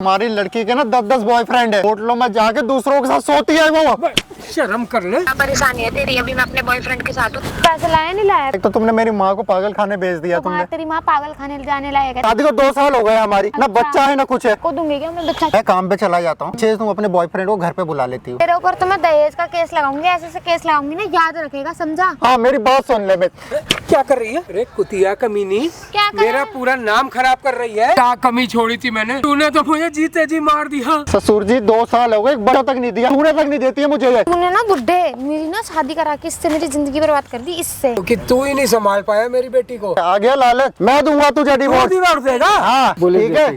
हमारी लड़की के ना 10-10 बॉयफ्रेंड है। होटलों में जाके दूसरों के साथ सोती है वो। शर्म कर ले। क्या परेशानी है तेरी? अभी मैं अपने बॉयफ्रेंड के साथ हूँ। पैसे लाया नहीं लाया? एक तो तुमने मेरी माँ को पागल खाने भेज दिया। तुमने तेरी माँ पागल खाने जाने लायक है? शादी को 2 साल हो गए हमारी, ना बच्चा है ना कुछ है। को दूंगी क्या मैं बच्चा? मैं काम पे चला जाता हूँ, तुम अपने बॉयफ्रेंड को घर पे बुला लेती हो। तेरे ऊपर तो मैं दहेज का केस लगाऊंगी, ऐसे केस लगाऊंगी ना, याद रखेगा, समझा? हाँ मेरी बात सुन ले। मैं क्या कर रही है? अरे कुतिया कमीनी, क्या कर मेरा पूरा नाम खराब कर रही है। क्या कमी छोड़ी थी मैंने? तूने तो मुझे जीते जी मार दिया। ससुर जी 2 साल हो गए, एक बड़ा तक नहीं दिया, पूरे तक नहीं देती है मुझे। तूने ना बुड्ढे मेरी ना शादी करा के इससे मेरी जिंदगी बर्बाद कर दी, इससे। कि तू ही नहीं संभाल पाया मेरी बेटी को। आ गया लालच, मैं दूंगा तुझे डिवोर्स। डिवोर्स देगा? हाँ ठीक है।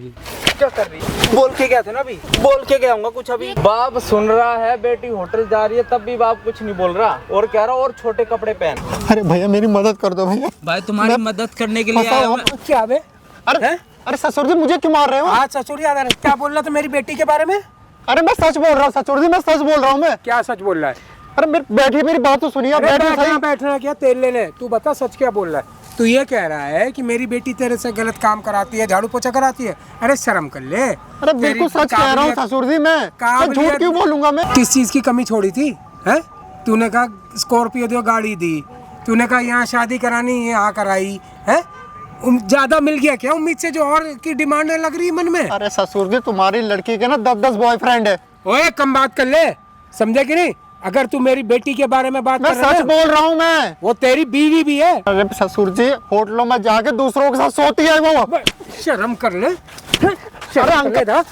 क्या कर रही है? बोल के गया था ना अभी, बोल के गया हूँगा कुछ अभी। बाप सुन रहा है, बेटी होटल जा रही है तब भी बाप कुछ नहीं बोल रहा और कह रहा और छोटे कपड़े पहन। अरे भैया मेरी मदद कर दो भैया। भाई तुम्हारी मदद करने के लिए आया हूं मैं। क्या बे? अरे ससुर जी मुझे क्यों मार रहे हो? आज ससुर याद आ रहा है। क्या बोल रहा था मेरी बेटी के बारे में? अरे मैं सच बोल रहा हूँ ससुर जी, मैं सच बोल रहा हूँ मैं। क्या सच बोल रहा है? अरे बैठिए, मेरी बात तो सुनिए। आप बैठो सही। बैठना क्या तेल लेने? तू बता सच क्या बोल रहा है? तू ये कह रहा है कि मेरी बेटी तेरे से गलत काम कराती है, झाड़ू पोछा कराती है? अरे शर्म कर ले। अरे बिल्कुल सच कह रहा हूँ ससुर जी, मैं झूठ क्यों बोलूंगा मैं? किस चीज की कमी छोड़ी थी? है तूने कहा स्कॉर्पियो दो गाड़ी दी, तूने कहा यहाँ शादी करानी यहाँ कराई है, ज्यादा मिल गया क्या उम्मीद से जो और की डिमांड लग रही है मन में? अरे ससुर जी तुम्हारी लड़की के ना 10-10 बॉयफ्रेंड है। ओए कम बात कर ले, समझे कि नहीं? अगर तू मेरी बेटी के बारे में बात मैं कर रहा सच है, बोल रहा हूँ मैं। वो तेरी बीवी भी है। अरे ससुर जी होटलों में जाके दूसरों के साथ सोती है वो। शर्म कर ले। अरे अंकल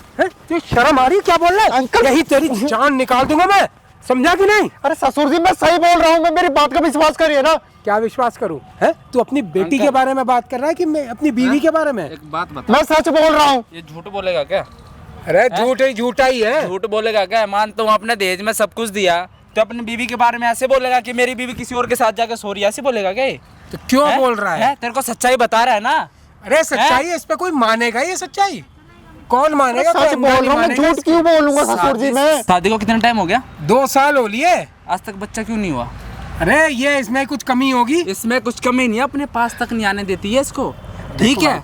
तू शर्म आ रही? क्या बोल रहा है अंकल? यही तेरी जान निकाल दूंगा मैं, समझा कि नहीं? अरे ससुर जी मैं सही बोल रहा हूँ, मैं मेरी बात का विश्वास करिए ना। क्या विश्वास करूं? है तू अपनी बेटी के बारे में बात कर रहा है कि मैं अपनी बीवी के बारे में? एक बात बता, मैं सच बोल रहा हूँ। ये झूठ बोलेगा क्या? अरे झूठा ही है। झूठ बोलेगा क्या? मानता हूँ आपने दहेज में सब कुछ दिया, तो अपनी बीवी के बारे में ऐसे बोलेगा कि मेरी बीवी किसी और के साथ जाकर सो रही है, ऐसे बोलेगा क्या? तो क्यों बोल रहा है? तेरे को सच्चाई बता रहा है ना। अरे सच्चाई है, इस पे कोई मानेगा? ये सच्चाई कौन मानेगा? सच बोल रहा हूँ मैं, झूठ क्यों बोलूंगा ससुर जी मैं? शादी को कितना टाइम हो गया? 2 साल हो लिए, आज तक बच्चा क्यों नहीं हुआ? अरे ये इसमें कुछ कमी होगी। इसमें कुछ कमी नहीं है, अपने पास तक नहीं आने देती है इसको, ठीक है?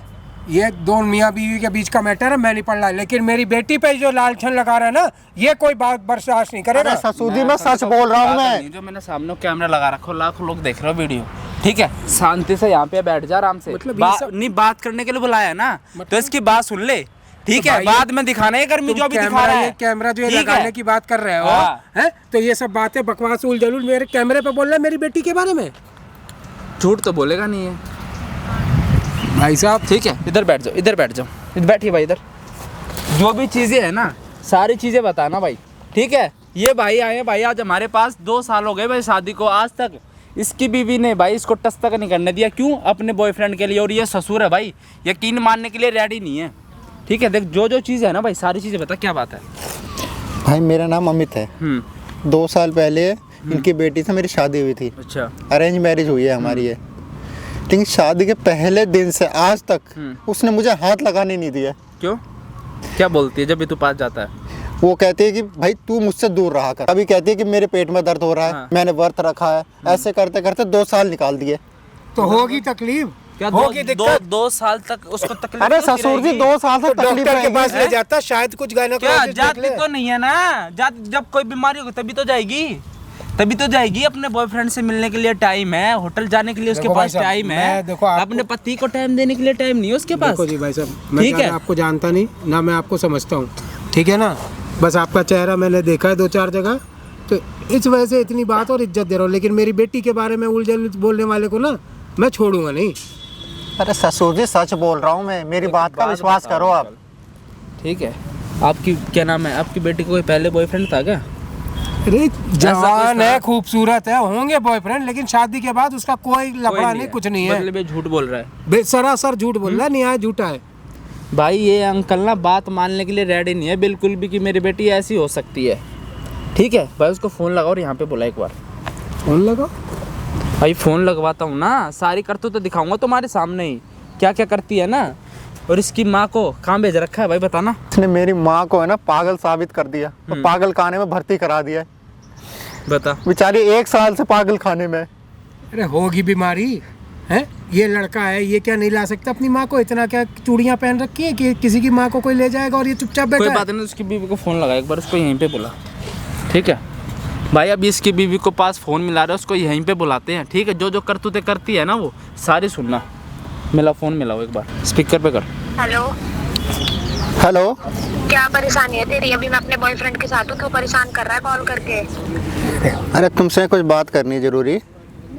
ये 2 मियाँ बीवी के बीच का मैटर है, मैं नहीं पढ़ रहा, लेकिन मेरी बेटी पे जो लालछन लगा रहा है ना, ये कोई बात बर्दाश्त नहीं करेगा। अरे ससुर जी मैं सच बोल रहा हूँ मैं। जो मैंने सामने कैमरा लगा रखो, लाखों लोग देख रहे हो वीडियो, ठीक है? शांति से यहाँ पे बैठ जा आराम से। मतलब नहीं बात करने के लिए बुलाया है ना, तो इसकी बात सुन ले, ठीक है? बाद में दिखाना है गर्मी जो अभी दिखा रहा है। कैमरा जो ठीक लगाने है? की बात कर रहे हो, हाँ। हैं? तो ये सब बातें बकवास उल जलूल मेरे कैमरे पे बोल रहे हैं मेरी बेटी के बारे में। झूठ तो बोलेगा नहीं है भाई साहब, ठीक है? इधर बैठ जाओ, इधर बैठ जाओ, इधर बैठिए भाई। इधर जो भी चीज़ें है ना, सारी चीज़ें बताना भाई, ठीक है? ये भाई आए भाई आज हमारे पास, 2 साल हो गए भाई शादी को, आज तक इसकी बीवी ने भाई इसको टच तक नहीं करने दिया। क्यों? अपने बॉयफ्रेंड के लिए। और ये ससुर है भाई, यकीन मानने के लिए रेडी नहीं है, ठीक है? देख जो जो चीज़ है ना भाई, सारी चीज़ें बता, क्या बात है? भाई मेरा नाम अमित है। 2 साल पहले इनकी बेटी से मेरी शादी हुई थी। अच्छा। अरेंज मैरिज हुई है हमारी है, लेकिन शादी के पहले दिन से आज तक उसने मुझे हाथ लगाने नहीं दिया। क्यों? क्या बोलती है जब भी तू पास जाता है? वो कहती है कि भाई तू मुझसे दूर रहा कर। अभी कहती है कि मेरे पेट में दर्द हो रहा है, हाँ। मैंने व्रत रखा है। ऐसे करते करते 2 साल निकाल दिए। तो होगी तकलीफ, क्या होगी दिक्कत। 2 साल तक उसको तकलीफ अरे होती ससुर जी रहेगी? 2 साल से तो तकलीफ डॉक्टर के पास रहेगी। ले जाता, शायद कुछ क्या गायनेकोलॉजिस्ट देख जाती ले। तो नहीं है ना? जब कोई बीमारी होगी तभी तो जाएगी, तभी तो जाएगी। अपने बॉयफ्रेंड से मिलने के लिए टाइम है, होटल जाने के लिए उसके देखो भाई पास साहब, टाइम है, मैं देखो आपको- अपने पति को टाइम देने के लिए टाइम नहीं है उसके पास। देखो जी भाई साहब, मैं ठीक है? आपको जानता नहीं ना, मैं आपको समझता हूँ, ठीक है ना? बस आपका चेहरा मैंने देखा है 2-4 जगह, तो इस वजह से इतनी बात और इज्जत दे रहा हूँ। लेकिन मेरी बेटी के बारे में उलझन बोलने वाले को ना मैं छोड़ूंगा नहीं। अरे ससुर जी सच बोल रहा हूँ मैं, मेरी बात का विश्वास करो आप। ठीक है? आपकी क्या नाम है? आपकी बेटी को कोई पहले बॉयफ्रेंड था क्या? अरे जवान था? है, खूबसूरत है, होंगे बॉयफ्रेंड, लेकिन शादी के बाद उसका कोई लफड़ा नहीं, कुछ नहीं है। मतलब ये झूठ बोल रहा है सरासर झूठ बोल रहा है, न्याय झूठा है। भाई। ये अंकल ना बात मानने के लिए रेडी नहीं है बिल्कुल भी कि मेरी बेटी ऐसी हो सकती है, ठीक है? भाई उसको फ़ोन लगाओ और यहाँ पे बुला एक बार। फोन लगा भाई फ़ोन लगवाता हूँ ना, सारी करतूत तो दिखाऊंगा तुम्हारे सामने ही, क्या क्या करती है ना। और इसकी माँ को कहाँ भेज रखा है भाई, बताना। इसने मेरी माँ को है ना पागल साबित कर दिया, तो पागल खाने में भर्ती करा दिया है। बता। बेचारी 1 साल से पागल खाने में। अरे होगी बीमारी है, ये लड़का है, ये क्या नहीं ला सकता अपनी माँ को? इतना क्या चूड़ियाँ पहन रखी है कि किसी की माँ को कोई ले जाएगा और ये चुपचाप कोई बैठा है? बात नहीं, उसकी बीवी को फ़ोन लगा एक बार, उसको यहीं पे बुला, ठीक है भाई। अभी इसकी बीवी को पास फ़ोन मिला रहे हैं, उसको यहीं पे बुलाते हैं, ठीक है। जो जो करतूतें करती है ना वो सारी सुनना। मिला फ़ोन, मिलाओ एक बार, स्पीकर पे कर। Hello, hello. क्या परेशानी है तेरी? अभी मैं अपने बॉयफ्रेंड के साथ हूँ, क्यों परेशान कर रहा है कॉल करके? अरे तुमसे कुछ बात करनी है जरूरी।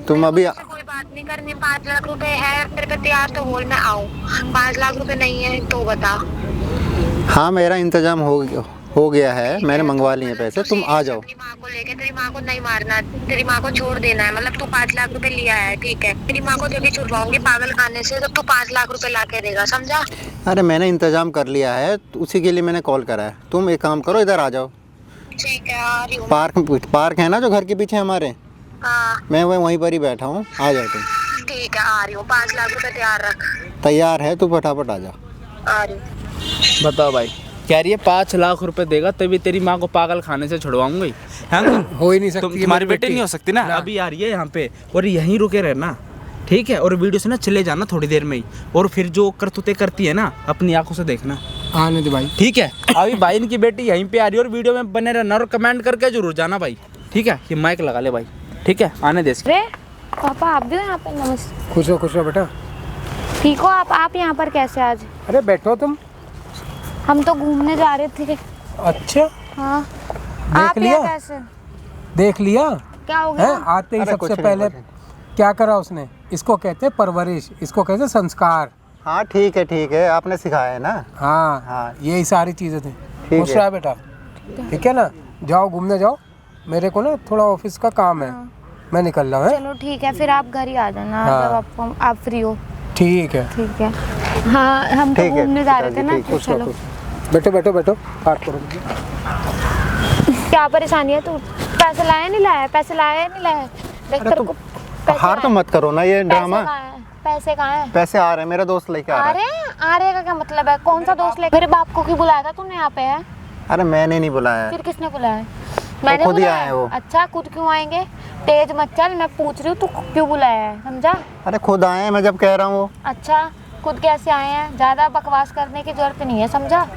तुम अभी मुझसे कोई बात नहीं करनी। 5 लाख रुपए है मेरे पे तैयार, तो बोल मैं आऊँ। 5 लाख रुपए नहीं है तो बता। हाँ, मेरा इंतजाम हो गया है, मैंने मंगवा लिए पैसे, तुम आ जाओ। अपनी माँ को लेके, तेरी माँ को नहीं मारना, तेरी माँ को छोड़ देना है। मतलब तू 5 लाख रुपए लिया है, ठीक है। तेरी माँ को जब भी छुड़वाऊंगी पागल खाने से, तो तू 5 लाख रुपए ला के देगा, समझा? अरे मैंने इंतजाम कर लिया है, तो उसी के लिए मैंने कॉल करा है। तुम एक काम करो, इधर आ जाओ। ठीक है, आ रही हूँ। पार्क है ना जो घर के पीछे हमारे, हाँ मैं वहीं पर ही बैठा हूँ, आ जाओ तुम। ठीक है, आ रही हूँ। 5 लाख रुपए तैयार रख। तैयार है, तू फटाफट आ जा। आ रही हूँ। बताओ भाई, कह रही है 5 लाख रुपए देगा तभी तेरी माँ को पागल खाने से छुड़वाऊंगी। हो ही नहीं सकती ये तुम्हारी मेरी बेटी नहीं हो सकती ना। अभी आ रही है यहाँ पे और यहीं रुके रहना, ठीक है। और वीडियो से ना चले जाना थोड़ी देर में ही, और फिर जो करतूतें करती है ना अपनी आंखों से देखना, आने दे भाई। ठीक है। अभी भाई इनकी बेटी यहीं पे आ रही है और वीडियो में बने रहना और कमेंट करके जरूर जाना भाई, ठीक है। ये माइक लगा ले भाई, ठीक है, आने दे इसको। अरे पापा आप भी हो यहाँ पे? नमस्ते। खुश रहो बेटा। ठीक हो आप यहाँ पर कैसे आज? अरे बैठो तुम। हम तो घूमने जा रहे थे। अच्छा, हाँ, देख आप लिया? यहाँ कैसे? देख लिया क्या हो है? गया? आते ही अरे सबसे कुछ नहीं, पहले कुछ नहीं। क्या करा उसने? इसको कहते हैं परवरिश, इसको कहते हैं संस्कार। हाँ ठीक है, आपने सिखाया है ना। हाँ हाँ। यही सारी चीज़ें थी। ठीक खुश है। रहा बेटा, ठीक है ना? जाओ घूमने जाओ, मेरे को ना थोड़ा ऑफिस का काम है, मैं निकल रहा हूँ। चलो ठीक है, फिर आप घर ही आ जाना हाँ। जब आप फ्री हो। ठीक है, ठीक है। हाँ, हम तो ठीक है, घूमने जा रहे थे पिताजी, ना, ठीक, तो खुश रहो, चलो। खुश। बैठो बात करो। क्या परेशानी है? तू पैसे लाया नहीं लाया? पैसे लाया नहीं लाया? देख अरे तेरे तुम को पैसे हार तो लाए। मत करो ना, ये ड्रामा। पैसे कहाँ है? पैसे आ रहे हैं, मेरा दोस्त लेके आ रहा अरे है। आ रहे का क्या मतलब है? कौन सा दोस्त लेकर? मेरे बाप को क्यों बुलाया था तूने यहाँ पे? है अरे मैंने नहीं बुलाया है, फिर किसने बुलाया है? मैंने खुद ही बुलाया आए है। हैं वो। अच्छा, खुद क्यों आएंगे? तेज मत चल, मैं पूछ रही हूँ तू क्यों बुलाया है, समझा? अरे खुद आए हैं, मैं जब कह रहा हूँ। अच्छा, खुद कैसे आए हैं? ज्यादा बकवास करने की जरूरत नहीं है, समझा?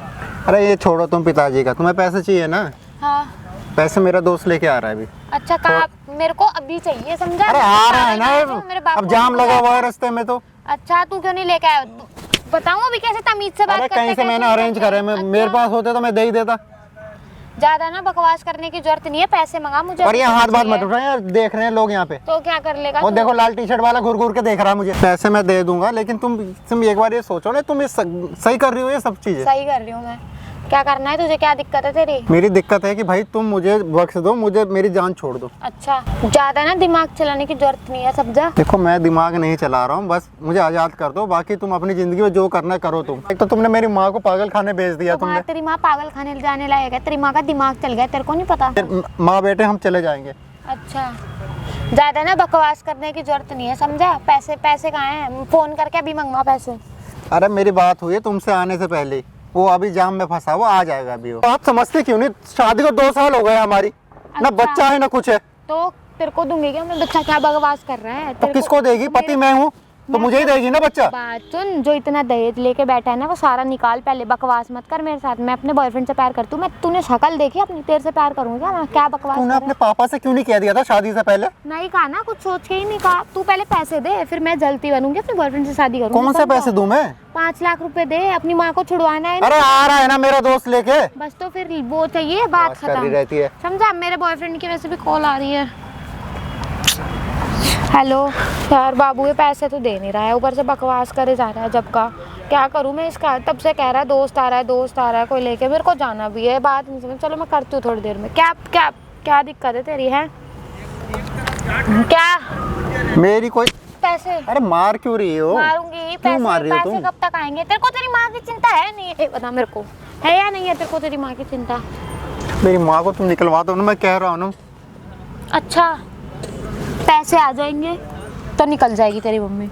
अरे ये छोड़ो तुम पिताजी का, तुम्हें पैसे चाहिए ना? हाँ। पैसे मेरा दोस्त लेके आ रहा है अभी। अच्छा, कहाँ? मेरे को अभी चाहिए, समझा? अरे आ रहा है मेरे ना, बाप अब को जाम बुलाया लगा हुआ था। है रास्ते में तो। अच्छा, तू क्यों नहीं लेके आया? बताऊँ अभी कैसे तमीज से बात अरे करते? कहीं से मैंने अरेंज करे, मैं मेरे पास होते तो मैं दे ही देता। ज्यादा ना बकवास करने की जरूरत नहीं है, पैसे मंगा मुझे। और ये हाथ बात मत चाहिए। उठाए यार, देख रहे हैं लोग यहाँ पे। तो क्या कर लेगा और तू? देखो लाल टी शर्ट वाला घूर घूर के देख रहा है मुझे। पैसे मैं दे दूंगा, लेकिन तुम एक बार ये सोचो ना, तुम ये सही कर रही हो ये सब चीजें। सही कर रही हूँ मैं। क्या करना है तुझे? क्या दिक्कत है तेरी? मेरी दिक्कत है कि भाई तुम मुझे बख्श दो, मुझे मेरी जान छोड़ दो। अच्छा, ज्यादा ना दिमाग चलाने की जरूरत नहीं है, समझा? देखो मैं दिमाग नहीं चला रहा हूँ, बस मुझे आज़ाद कर दो, बाकी तुम अपनी ज़िंदगी में जो करना है करो। तुम एक तो तुमने मेरी माँ को पागल खाने भेज दिया तो तुमने। तेरी माँ पागल खाने जाने लायक है? तेरी माँ का दिमाग चल गया, तेरे को नहीं पता? माँ बेटे हम चले जाएंगे। अच्छा, ज्यादा ना बकवास करने की जरूरत नहीं है, समझा? पैसे कहाँ हैं? फोन करके अभी मंगवा पैसे। अरे मेरी बात हुई है तुमसे आने से पहले ही, वो अभी जाम में फंसा, वो आ जाएगा अभी। वो बात समझते क्यों नहीं? शादी को 2 साल हो गए हमारी, ना अच्छा। बच्चा है ना कुछ है, तो तेरे को दूंगी क्या मैं बच्चा? क्या बकवास कर रहा है? तो तेरे को- किसको देगी? पति मैं हूँ तो मुझे ही देगी ना बच्चा। बात सुन, जो इतना दहेज लेके बैठा है ना वो सारा निकाल। पहले बकवास मत कर मेरे साथ। मैं अपने बॉयफ्रेंड से प्यार करती हूँ। मैं तूने शक्ल देखी अपनी? तेरे से प्यार करूँगी क्या मैं? क्या बकवास तूने कर अपने पापा से क्यों नहीं कह दिया था शादी से पहले? रहा है? नहीं कहा ना, कुछ सोच के ही नहीं कहा। तू पहले पैसे दे, फिर मैं जल्दी बनूंगी, अपने बॉयफ्रेंड से शादी करूँगी। कौन से पैसे दूं मैं? 5 लाख रुपए दे, अपनी माँ को छुड़वाना है। अरे आ रहा है ना मेरा दोस्त लेके। बस तो फिर वो चाहिए, बात बस कर रही खत्म, रहती है। समझा? मेरे बॉयफ्रेंड की वजह से भी कॉल आ रही है। हेलो यार, बाबू ये पैसे तो दे नहीं रहा है, ऊपर से बकवास करे जा रहा है जब का। क्या करूँ मैं इसका? तब से कह रहा है दोस्त आ रहा है कोई लेके, मेरे को जाना भी है। बात नहीं समझ। चलो मैं करती हूँ थोड़ी देर में। क्या क्या क्या दिक्कत है तेरी? है क्या? मेरी कोई पैसे अरे मार क्यों रही हो? मारूंगी। क्यों मार रही हो पैसे तुम? कब तक आएंगे? तेरे को तेरी माँ की चिंता है नहीं है? बता मेरे को, है या नहीं है तेरे को तेरी माँ की चिंता? मेरी माँ को तुम निकलवा दो ना, मैं कह रहा हूँ ना। अच्छा, पैसे आ जाएंगे तो निकल जाएगी तेरी मम्मी,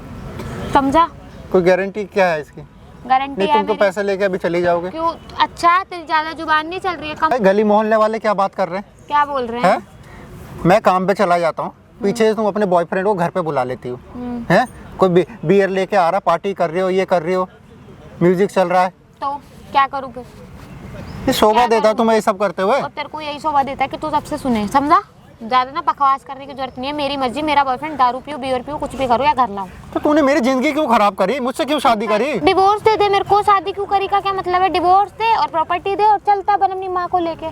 समझा? कोई गारंटी क्या है इसकी? गारंटी नहीं है तुम तो मेरी। पैसे लेके अभी चली जाओगे। क्यों? अच्छा, तेरी ज्यादा जुबान नहीं चल रही है? कम। भाई गली मोहल्ले वाले क्या बात कर रहे हैं? क्या बोल रहे हैं? हैं? मैं काम पे चला जाता हूँ, पीछे से तुम अपने बॉयफ्रेंड को घर पे बुला लेती हो, हैं? कोई बियर लेके आ रहा, पार्टी कर रहे हो, ये कर रहे हो, म्यूजिक चल रहा है, तो क्या करूँ फिर? ये शोभा क्या देता करूं? तुम्हें ये सब करते हुए? और तेरे को यही शोभा देता है कि तू सबसे सुने, समझा? ज्यादा ना बकवास करने की जरूरत नहीं है। मेरी मर्जी, मेरा बॉयफ्रेंड, दारू पियो, बियर पियो, कुछ भी करो या घर लाओ। तो तूने मेरी जिंदगी क्यों खराब करी? मुझसे क्यों शादी करी? डिवोर्स दे दे मेरे को। शादी क्यों करी का क्या मतलब है? डिवोर्स दे और प्रॉपर्टी दे और चलता बन अपनी माँ को लेके।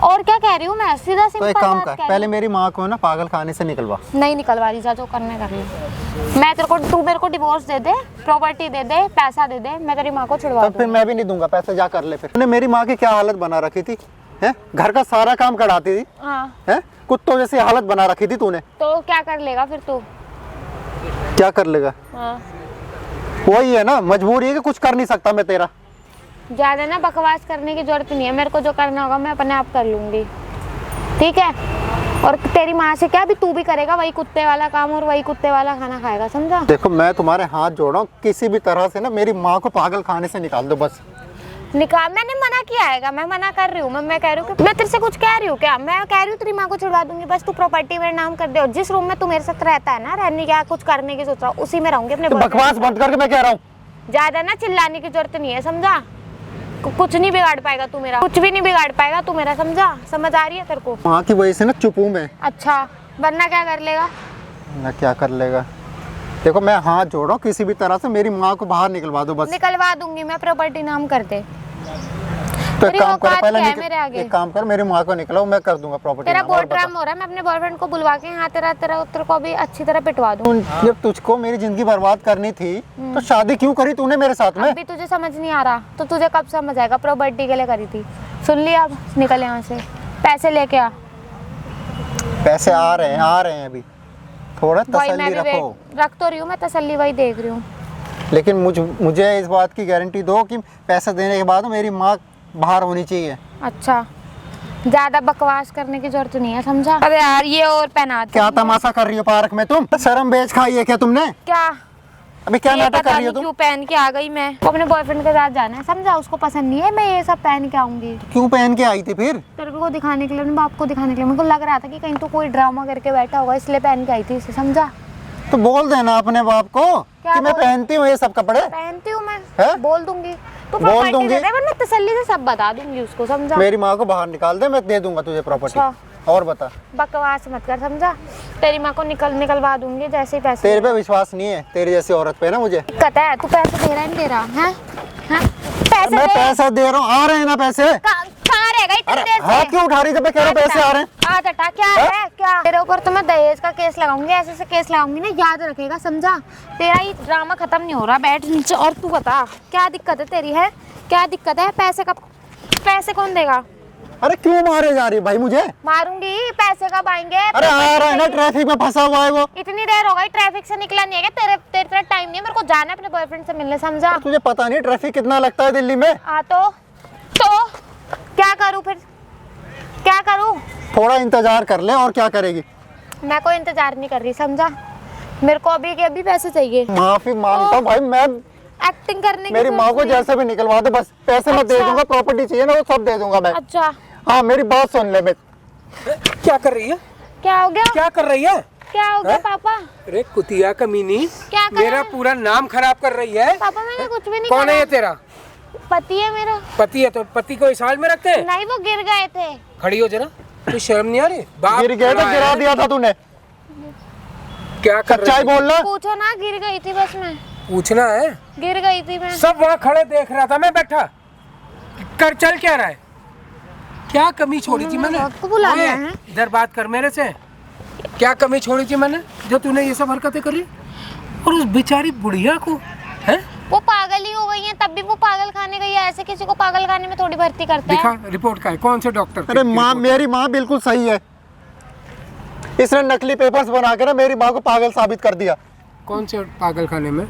और क्या कह रही हूँ मैं? सीधा तो सिंपल एक काम बात कर, कह रही पहले मेरी माँ को ना पागल खाने से निकलवा। हूं। नहीं निकलवा रही, जा जो करने कर ले। मैं तेरे को, तू मेरे को डिवोर्स दे दे, प्रॉपर्टी दे दे, पैसा दे दे, मैं तेरी माँ को छुड़वा तो फिर मैं भी नहीं दूंगा पैसे, जा कर ले। फिर तूने मेरी माँ की क्या हालत बना रखी थी, है? घर का सारा काम कराती थी, हाँ, है? कुत्तों जैसी हालत बना रखी थी तूने। तो क्या कर लेगा फिर तू? क्या कर लेगा? हाँ, वही है ना, मजबूरी है कि कुछ कर नहीं सकता मैं तेरा। ज्यादा ना बकवास करने की जरूरत नहीं है। मेरे को जो करना होगा मैं अपने आप कर लूंगी, ठीक है? और तेरी माँ से क्या, भी तू भी करेगा वही कुत्ते वाला काम और वही कुत्ते वाला खाना खाएगा, समझा? देखो मैं तुम्हारे हाथ जोड़ रहा हूँ, किसी भी तरह से ना मेरी माँ को पागल खाने से निकाल दो बस। निकाल, मैंने मना किया है, मैं मना कर रही हूँ। मैं कह रही हूँ कि मैं तेरे से कुछ कह रही हूँ क्या? मैं कह रही हूँ तेरी माँ को छुड़वा दूंगी, बस तू प्रॉपर्टी मेरे नाम कर दे। और जिस रूम में तू मेरे साथ रहता है ना, रहने क्या कुछ करने की सोच रहा हूँ, उसी में रहूंगी अपने तो boyfriend बकवास के बंद करके मैं कह रहा हूँ। साथ। ज्यादा ना चिल्लाने की जरूरत नहीं है, समझा? कुछ नहीं बिगाड़ पाएगा तू मेरा, कुछ भी नहीं बिगाड़ पाएगा तू मेरा, समझा? समझ आ रही है तेरे को? माँ की वजह से ना चुप हूँ मैं। अच्छा, वरना क्या कर लेगा? ना क्या कर लेगा? देखो मैं हाथ जोड़ रहा हूँ, किसी भी तरह से मेरी माँ को बाहर निकलवा दो बस। निकलवा दूंगी मैं, प्रॉपर्टी नाम कर दे। तो एक तेरी काम करो, औकात पहले क्या है मेरे आगे? एक काम कर, मेरी माँ को निकलाओ, मैं कर दूंगा प्रॉपर्टी तेरा नाम। और बहुत बता। ड्रामा हो रहा है। मैं अपने बॉयफ्रेंड को बुलवा के यहाँ तेरा तेरा तेरे को अभी अच्छी तरह पिटवा दूँ। जब तुझको मेरी जिंदगी बर्बाद करनी थी तो शादी क्यों करी तूने मेरे साथ में? अभी तुझे समझ नहीं आ रहा तो तुझे कब समझ आएगा? प्रॉपर्टी के लिए करी थी, सुन लिया? अब निकल यहाँ से, पैसे लेके आ। पैसे आ रहे हैं अभी, थोड़ा वही मैं तसल्ली भी रखो। रख तो रही हूँ मैं तसल्ली, वही देख रही हूँ। लेकिन मुझे इस बात की गारंटी दो कि पैसे देने के बाद मेरी माँ बाहर होनी चाहिए। अच्छा, ज्यादा बकवास करने की जरूरत नहीं है, समझा? अरे यार ये और पहना दे। क्या तमाशा कर रही हो पार्क में तुम? शर्म बेच खाई है क्या तुमने? क्या अभी क्या ये नाटक पता कर रही हो नहीं तुम? क्यों पहन के आ गई मैं। वो अपने बॉयफ्रेंड के साथ जाना है, समझा? उसको पसंद नहीं है मैं ये सब पहन के आऊंगी। क्यों पहन के आई थी फिर? तेरे को दिखाने के लिए, अपने बाप को दिखाने के लिए। मेरे को लग रहा था कि कहीं तो कोई ड्रामा करके बैठा होगा, इसलिए पहन के आई थी इसे, समझा? तो बोल देना अपने बाप को क्या कि मैं बोल? पहनती हूँ ये सब कपड़े। पहनती हूँ मैं, है? बोल दूंगी। तो बोल प्रॉपर्टी दूंगी? दे दे, वरना तसल्ली से सब बता दूंगी उसको, समझा? मेरी माँ को बाहर निकाल दे, मैं दे दूंगा तुझे प्रॉपर्टी। अच्छा। और बता। बकवास मत कर, समझा? तेरी माँ को निकलवा दूंगी जैसे ही पैसे। तेरे पे विश्वास नहीं है, तेरी जैसी औरत पे ना मुझे। दिक्कत है, तू पैसे दे रहा है नहीं दे रहा है? हैं? पैसे मैं दे। पैसा दे रहा हूँ, आ रहे हैं ना पैसे? कहाँ रहेगा इतनी अरे देर से? हाथ क्यों उठा रही जब मैं कह रहा हूँ पैसे आ रहे हैं? आज हटा, क्या है क्या? तेरे ऊपर तो मैं दहेज का केस लगाऊंगी, ऐसे से केस लगाऊंगी ना, याद रखेगा, समझा? तेरा ही ड्रामा खत्म नहीं हो रहा। बैठ नीचे और तू बता क्या दिक्कत है तेरी? है क्या दिक्कत है? पैसे कौन देगा? अरे क्यों मारे जा रही है भाई मुझे? मारूंगी, पैसे कब आएंगे? अरे आ रहा है ना, ट्रैफिक में फंसा हुआ है वो। इतनी देर हो गई, ट्रैफिक से निकला नहीं है क्या? तेरे टाइम नहीं है, मेरे को जाना है अपने बॉयफ्रेंड से मिलने, समझा? तुझे पता नहीं ट्रैफिक कितना लगता है दिल्ली में? हाँ तो क्या करूँ फिर? क्या करूँ? थोड़ा इंतजार कर ले, और क्या करेगी? मैं कोई इंतजार नहीं कर रही, समझा? मेरे को अभी के अभी पैसे चाहिए। माफी मांगता हूँ भाई, मैं एक्टिंग करने की मेरी माँ को जरूरत नहीं है। जैसे भी निकलवा दे बस। पैसे मैं दे अच्छा। दूंगा, प्रॉपर्टी चाहिए ना वो सब दे दूंगा मैं। अच्छा, हाँ मेरी बात सुन ले। मैं क्या कर रही है? क्या हो गया? क्या कर रही है? क्या हो गया पापा? अरे कुतिया कमीनी, क्या कर मेरा रहे हैं? पूरा नाम खराब कर रही है। पापा मैंने कुछ भी नहीं कौन है ये करा। तेरा पति है मेरा। पति? है तो पति को इस हाल में रखते हैं? नहीं, वो गिर गए थे। खड़ी हो जरा, तो शर्म नहीं आ रही? बाप गिर गया तो खड़ा है। गिरा दिया था तूने। क्या कर रही सच्चाई है? बोलना। पूछो ना, गिर गई थी बस मैं, पूछना है? गिर गई थी मैं। सब वहाँ खड़े देख रहा था, मैं बैठा कर चल क्या रहा है? क्या कमी छोड़ी थी मैंने? आपको बुला लिया है? इधर बात कर मेरे से। क्या कमी छोड़ी थी मैंने जो तूने ये सब हरकतें करी? और उस बेचारी बुढ़िया को है? वो पागल ही हो गई है, तब भी वो पागल खाने गई है। ऐसे किसी को पागल खाने में थोड़ी भर्ती करते दिखा हैं। रिपोर्ट का है, कौन से डॉक्टर? अरे माँ, मेरी माँ बिल्कुल सही है। इसने नकली पेपर्स बना के ना मेरी माँ को पागल साबित कर दिया। कौन से पागल खाने में?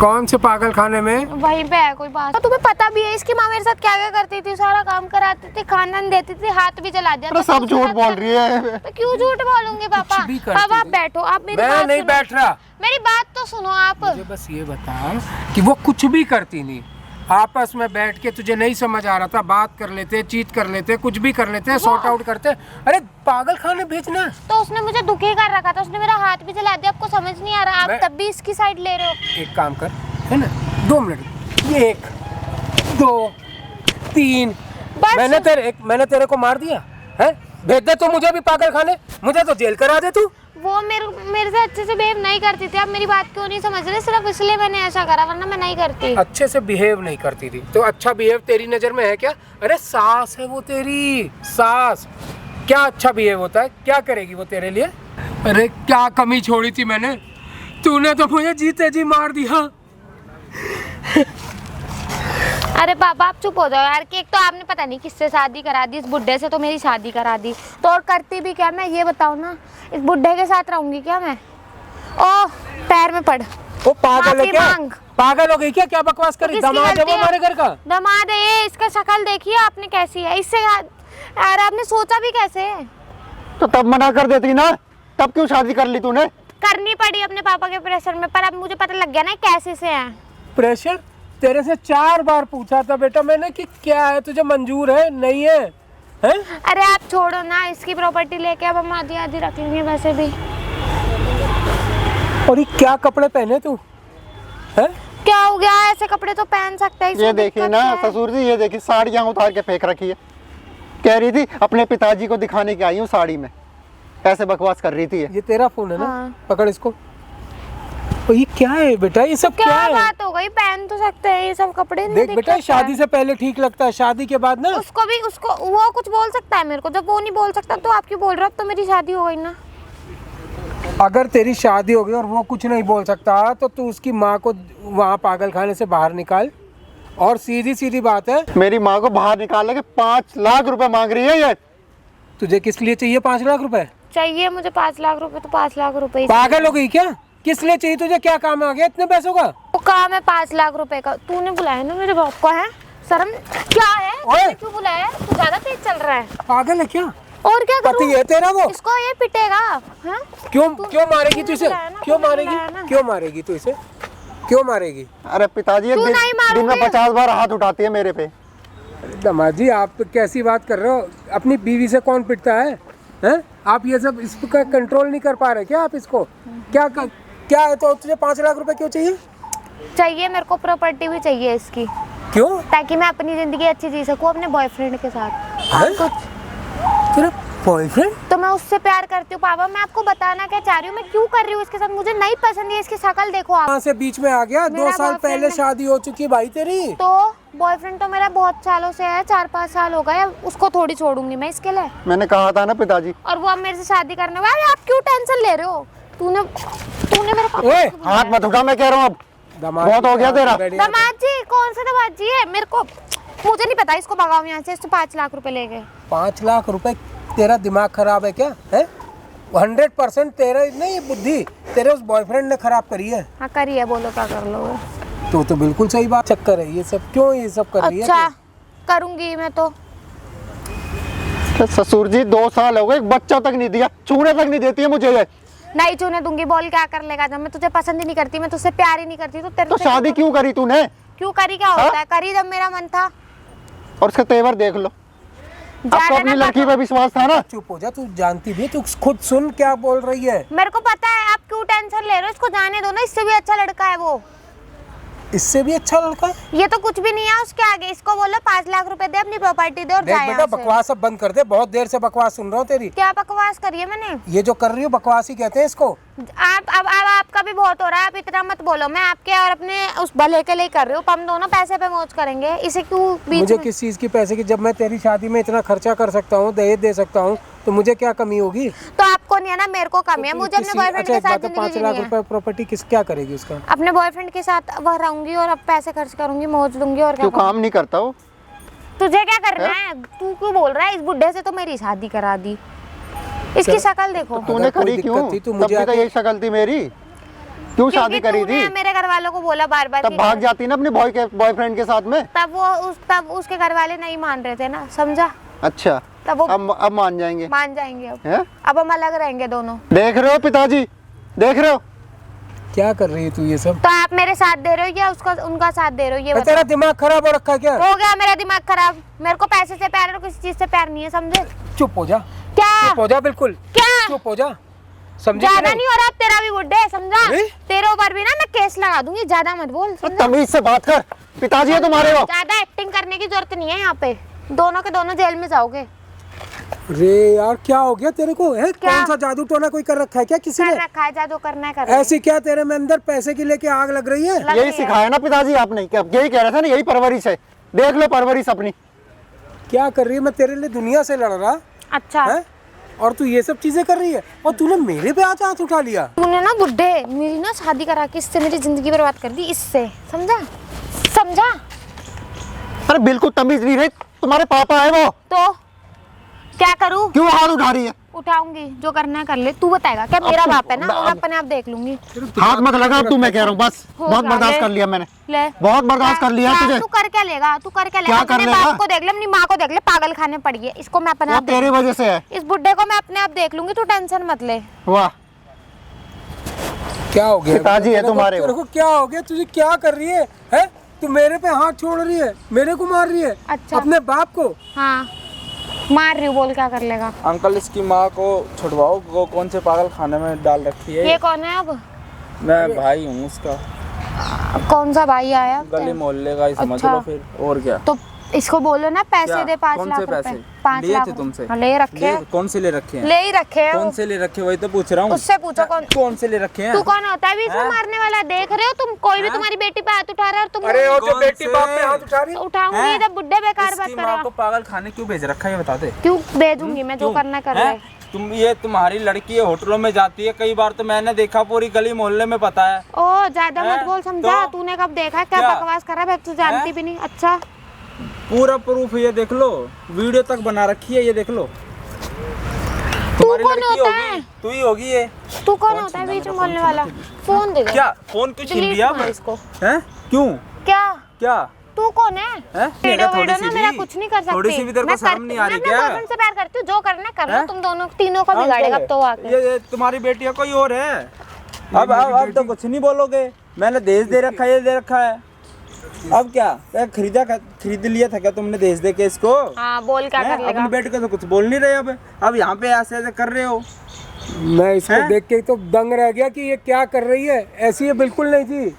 कौन से पागल खाने में? वहीं पे है कोई बात। तो तुम्हें पता भी है इसकी माँ मेरे साथ क्या क्या करती थी? सारा काम कराती थी, खाना नहीं देती थी, हाथ भी जला दिया। अरे सब झूठ बोल रही है। तो क्यों झूठ बोलूंगी पापा? कुछ भी करती अब आप थी। बैठो, आप मेरी मैं बात नहीं सुनो। बैठ रहा। मेरी बात तो सुनो आप। मुझे बस ये बता कि वो कुछ भी करती नहीं, आपस में बैठ के, तुझे नहीं समझ आ रहा था, बात कर लेते, चीट कर लेते, कुछ भी कर लेते, सॉर्ट आउट करते। अरे पागल खाने भेजना। तो उसने मुझे दुखी कर रखा था, उसने मेरा हाथ भी जला दिया, आपको समझ नहीं आ रहा, आप तब भी इसकी साइड ले रहे हो। एक काम कर, है ना, 2 मिनट, 1 2 3 मैंने तेरे को मार दिया है? भेज दे तू मुझे भी पागल खाने, मुझे तो जेल करा दे तू। वो मेरे से अच्छे से बिहेव नहीं करती थी, आप मेरी बात क्यों नहीं समझ रहे? सिर्फ इसलिए मैंने ऐसा करा, वरना मैं नहीं करती। अच्छे से बिहेव नहीं करती थी तो अच्छा बिहेव तेरी नजर में है क्या? अरे सास है वो तेरी, सास। क्या अच्छा बिहेव होता है? क्या करेगी वो तेरे लिए? अरे क्या कमी छोड़ी थी मैंने, तूने तो मुझे जीते जी मार दिया। अरे पापा आप चुप हो जाओ यार, कि एक तो आपने पता नहीं किससे शादी करा दी, इस बुड्ढे से तो मेरी शादी करा दी, तो और करती भी क्या मैं, ये बताओ ना, इस बुड्ढे के साथ रहूंगी क्या मैं? ओह पैर में पड़। वो पागल है क्या? मांग। पागल हो गई क्या? क्या बकवास करी? दामाद है वो हमारे घर का। दामाद है ये, इसका शक्ल देखिए आपने कैसी है, इससे यार आपने सोचा भी कैसे? तो तब मना कर देती ना, तब क्यों शादी कर ली तूने? करनी पड़ी अपने पापा के प्रेशर में, पर अब मुझे पता लग गया ना कैसे से है। प्रेशर? तेरे से 4 बार पूछा था बेटा मैंने कि क्या है, तुझे मंजूर है नहीं है, हैं? अरे आप छोड़ो ना, इसकी प्रॉपर्टी लेके अब हम आधी आधी रख लेंगे वैसे भी। और ये क्या कपड़े पहने तू, हैं? क्या हो गया, ऐसे कपड़े तो पहन सकते हैं। ये देखिए ना ससुर जी, ये देखिए साड़ियाँ उतार के फेंक रखी है। कह रही थी अपने पिताजी को दिखाने के आई हूँ साड़ी में, ऐसे बकवास कर रही थी। ये तेरा फोन है ना? हाँ। पकड़ इसको। और ये क्या है बेटा, ये सब क्या है? बात हो गई, पहन तो सकते हैं ये सब कपड़े। नहीं देख बेटा, शादी से पहले ठीक लगता है, शादी के बाद ना उसको वो कुछ बोल सकता है मेरे को, जब वो नहीं बोल सकता तो आप क्यों बोल रहे हो? अब तो मेरी शादी हो गई ना। अगर तेरी शादी हो गई और वो कुछ नहीं बोल सकता तो तू उसकी माँ को वहाँ पागल खाने से बाहर निकाल। और सीधी सीधी बात है, मेरी माँ को बाहर निकालने के 5 लाख रुपए मांग रही है ये। तुझे किस लिए चाहिए 5 लाख रुपए? चाहिए मुझे 5 लाख रुपए, तो 5 लाख रुपए। पागल हो गई क्या? किस लिए चाहिए तुझे? क्या काम आ गया इतने पैसों का? वो काम है 5 लाख रुपए का, तूने बुलाया ना मेरे बाप को, है शर्म क्या है? ओए! क्यों बुलाया? तू ज्यादा तेज चल रहा है। पागल है क्या? और क्या करूं? पति है तेरा वो? इसको ये पिटेगा। हाँ? क्यों मारेगी तू इसे? क्यों मारेगी? बुलाया ना। क्यों मारेगी तू इसे? क्यों मारेगी? अरे पिताजी क्यों नहीं दिन में मारोगे? 50 बार हाथ उठाती है मेरे पे। दामाद जी आप कैसी बात कर रहे हो? अपनी बीवी से कौन पिटता है, हैं? आप ये सब इसका कंट्रोल नहीं कर पा रहे क्या आप इसको? क्या है तो तुझे 5 लाख रुपए क्यों चाहिए? चाहिए मेरे को, प्रॉपर्टी भी चाहिए इसकी, क्यों? ताकि मैं अपनी जिंदगी अच्छी जी सकूं अपने बॉयफ्रेंड के साथ। और कुछ तेरा बॉयफ्रेंड? तो मैं उससे प्यार करती हूँ पापा, मैं आपको बताना क्या चाह रही हूँ, मैं क्यों कर रही हूँ इसके साथ, मुझे नहीं पसंद है इसकी शक्ल देखो आप। कहाँ से बीच में आ गया? 2 साल boyfriend पहले है। शादी हो चुकी है भाई तेरी। तो बॉयफ्रेंड तो मेरा बहुत सालों से है, 4-5 साल हो गए, उसको थोड़ी छोड़ूंगी मैं इसके लिए। मैंने कहा था ना पिताजी। और वो अब मेरे से शादी करने वाले, आप क्यों टेंशन ले रहे हो? तूने मेरे पापा ओए, को हाथ मत उठा, मैं कह रहा हूँ अब बहुत हो गया तेरा। दामाद जी कौन सा दामाद जी है? मेरे को मुझे नहीं पता, इसको भगाओ यहाँ से, इसको 5 लाख रुपए ले गए। 5 लाख रुपए? तेरा दिमाग खराब है क्या, है? 100% तेरा नहीं, ये बुद्धि तेरे उस बॉयफ्रेंड ने खराब करी है। हाँ करिए, बोलो क्या कर लो। तो बिल्कुल सही बात। चक्कर है ये सब, क्यों ये सब कर रही है? अच्छा करूंगी मैं तो। ससुर जी 2 साल हो गए, एक बच्चा तक नहीं दिया, छूने तक नहीं देती है मुझे ये। नहीं छूने दूंगी, बोल क्या कर लेगा? जब मैं तुझे पसंद ही नहीं करती, मैं तुझसे प्यार ही नहीं करती, तो तेरे तो शादी क्यों करी तूने? क्यों करी? क्या होता है, करी जब मेरा मन था। और उसका तेवर देख लो, आपको अपनी लड़की पे विश्वास था ना? चुप हो जा, तू जानती भी, तू खुद सुन क्या बोल रही है। मेरे को पता है, आप क्यों टेंशन ले रहे हो, इसको जाने दो ना, इससे भी अच्छा लड़का है वो। इससे भी अच्छा लड़का है? ये तो कुछ भी नहीं है उसके आगे, इसको बोलो 5 लाख रुपए दे, अपनी प्रॉपर्टी दे और देख जाए बेटा, यहाँ से। बकवास अब बंद कर दे, बहुत देर से बकवास सुन रहा हूँ तेरी। क्या बकवास करिए मैंने? ये जो कर रही हो बकवास ही कहते हैं इसको। आप अब आपका भी बहुत हो रहा है, आप इतना मत बोलो। मैं आपके और अपने उस भले के लिए कर रही हूँ, हम दोनों पैसे पे मौज करेंगे, इसे क्यों बीच मुझे में? किस चीज की पैसे की? जब मैं तेरी शादी में इतना खर्चा कर सकता हूँ, दहेज दे सकता हूँ, तो मुझे क्या कमी होगी? तो आपको नहीं है ना, मेरे को कमी है। मुझे अपने बॉयफ्रेंड के साथ जिंदगी 5 जीनी लाख है। रुपए प्रॉपर्टी किस क्या करेगी उसका? अपने बॉयफ्रेंड के साथ वह रहूंगी और अब पैसे खर्च करूंगी, मौज लूंगी। और क्या क्यों काम नहीं करता वो? तुझे क्या करना है? तू क्यों बोल रहा है? इस बुड्ढे से तो मेरी शादी करा दी, इसकी शक्ल देखो। तूने कोई करी दिक्कत क्यों? थी तो तब मुझे भी तो आके- यही शक्ल थी मेरी, क्यों शादी करी तूने थी? मेरे घर वालों को बोला बार बार, तब भाग जाती ना अपने बॉयफ्रेंड के साथ में। तब उसके घर वाले नहीं मान रहे थे ना, समझा? अच्छा, तब वो अब मान जाएंगे? मान जाएंगे। हैं? अब हम अलग रहेंगे दोनों। देख रहे हो पिताजी, देख रहे हो क्या कर रही है तू ये सब? तो आप मेरे साथ दे रहे हो या उसका उनका साथ दे रहे हो, ये तेरा दिमाग खराब हो रखा है क्या? हो गया मेरा दिमाग खराब। मेरे को पैसे से प्यार है और किसी चीज से प्यार नहीं है, समझे? चुप हो जा, क्या चुप हो जा, बिल्कुल क्या? चुप हो जा, समझे? ज्यादा नहीं हो रहा, अब तेरा भी बुड्ढे है, समझा? अरे? तेरे ऊपर भी ना मैं केस लगा दूंगी, ज्यादा मत बोल, समझा? तमीज से बात कर, पिताजी है तुम्हारे वो। ज्यादा एक्टिंग करने की जरूरत नहीं है यहाँ पे, दोनों के दोनों जेल में जाओगे। अरे यार क्या हो गया तेरे को है? क्या? कौन सा जादू टोना कोई कर रखा है क्या किसी ने? कर रखा है, जादू करना है, कर रहा है। ऐसी क्या तेरे में अंदर पैसे की लेके आग लग रही है? लग यही रही है। सिखाया ना पिताजी आपने, कि अब यही कह रहे थे ना, यही परवरिश है। देख लो परवरिश अपनी। क्या कर रही है? मैं तेरे लिए दुनिया से लड़ रहा अच्छा है और तू ये सब चीजें कर रही है और तूने मेरे पे हाथ उठा लिया। तूने ना बुड्ढे मेरी ना शादी करा के इससे मेरी जिंदगी बर्बाद कर दी, इससे, समझा? समझा? अरे बिल्कुल तमीज नहीं रही, तुम्हारे पापा है वो। तो क्या करूं? क्यों हाथ उठा रही है? उठाऊंगी, जो करना है कर ले, तू बताएगा क्या? मेरा बाप है ना, मैं अपने आप देख लूंगी। हाथ मत लगा अब तू, मैं कह रहा हूँ बस, हो बहुत गया, बर्दाश्त ले। कर लिया मैंने, ले बहुत बर्दाश्त कर लिया क्या? तुझे। तू कर क्या लेगा? तू कर क्या लेगा? क्या कर अपने लेगा? बाप को देख ले, अपनी माँ को देख ले, पागल खाने पड़ी है। इसको मैं अपने वो आप तेरे वजह से है। इस बुड्ढे को मैं अपने आप देख लूंगी, तू टेंशन मत ले। वाह, क्या हो गया? पिताजी है तेरे को- तुम्हारे तेरे वो। को क्या हो गया? तुझे क्या कर रही है? हैं? तू मेरे पे हाथ छोड़ रही है, मेरे को मार रही है, अच्छा। अपने बाप को। हाँ मार रही हूँ, बोल क्या कर लेगा? अंकल इसकी माँ को छुड़वाओ, वो कौन से पागल खाने में डाल रखी है। ये कौन है अब? मैं भाई हूँ उसका, कौन सा भाई आया अब? गली मोहल्ले का ही समझ अच्छा। लो फिर, और क्या। तो इसको बोलो ना पैसे क्या? दे, 5 कौन लाख से रुपए। पैसे 5 लिए लाख थे तुमसे? हाँ, ले रखे हैं। कौन से ले रखे हैं? ले ही रखे हैं कौन वो। से ले रखे, वही तो पूछ रहा हूँ। उससे पूछो कौन से ले रखे हैं? तू कौन होता है बीच में हैं? मारने वाला? देख रहे हो तुम, कोई भी तुम्हारी बेटी पे हाथ उठा रहा है और तुम अरे और जो कौन बेटी से? बाप पे हाथ उठा रही है? उठाऊंगी हैं? जब बुड्ढे बेकार बात इसकी माँ करेगा। को पागल खाने क्यों भेज रखा है, ये बता दे। क्यों भेजूंगी मैं? जो क्यों? करना कर हैं? रहे। ये तुम्हारी लड़की है, होटलों में जाती है, कई बार तो मैंने देखा, पूरी गली मोहल्ले में पता है। ओ ज्यादा मत हैं? बोल, समझा? तो? तूने कब देखा? क्या क्या? बकवास कर रहा है? तू जानती हैं? भी नहीं। अच्छा पूरा प्रूफ ये देख लो, वीडियो तक बना रखी है, ये देख लो। तू तुम्हारी कौन लड़की होता होगी, है? तू ही होगी ये। तू कौन फोन होता है छीना बीच में मेरा, बोलने फोन वाला? फोन दे दे। क्या फोन क्यों छीन Delete लिया? मार इसको। हैं? क्यों? क्या क्या? तू कौन है? हैं? वीडियो थोड़ी वीडियो सी ना भी- मेरा कुछ नहीं कर सकती। थोड़ी सी भी तेरे को मैं शर्म करती- नहीं आ रही मैं क्या? अपने boyfriend से प्यार करती हूँ, जो करना कर लो। हैं? तुम दोनों तीनों को बिगाड़ेगा अब तो आके। ये तुम्हारी बेटी है, कोई और है? अब तो कुछ नहीं बोलोगे। मैंने देश दे रखा है, ये दे रखा है। अब क्या खरीद लिया था क्या तुमने देश दे के इसको? हाँ बोल क्या हैं? कर लेगा? अपनी बेटी को तो कुछ बोल नहीं रहे अब यहाँ पे ऐसे ऐसे कर रहे हो। मैं इसको हैं? देख के तो दंग रह गया कि ये क्या कर रही है। ऐसी ये बिल्कुल नहीं थी।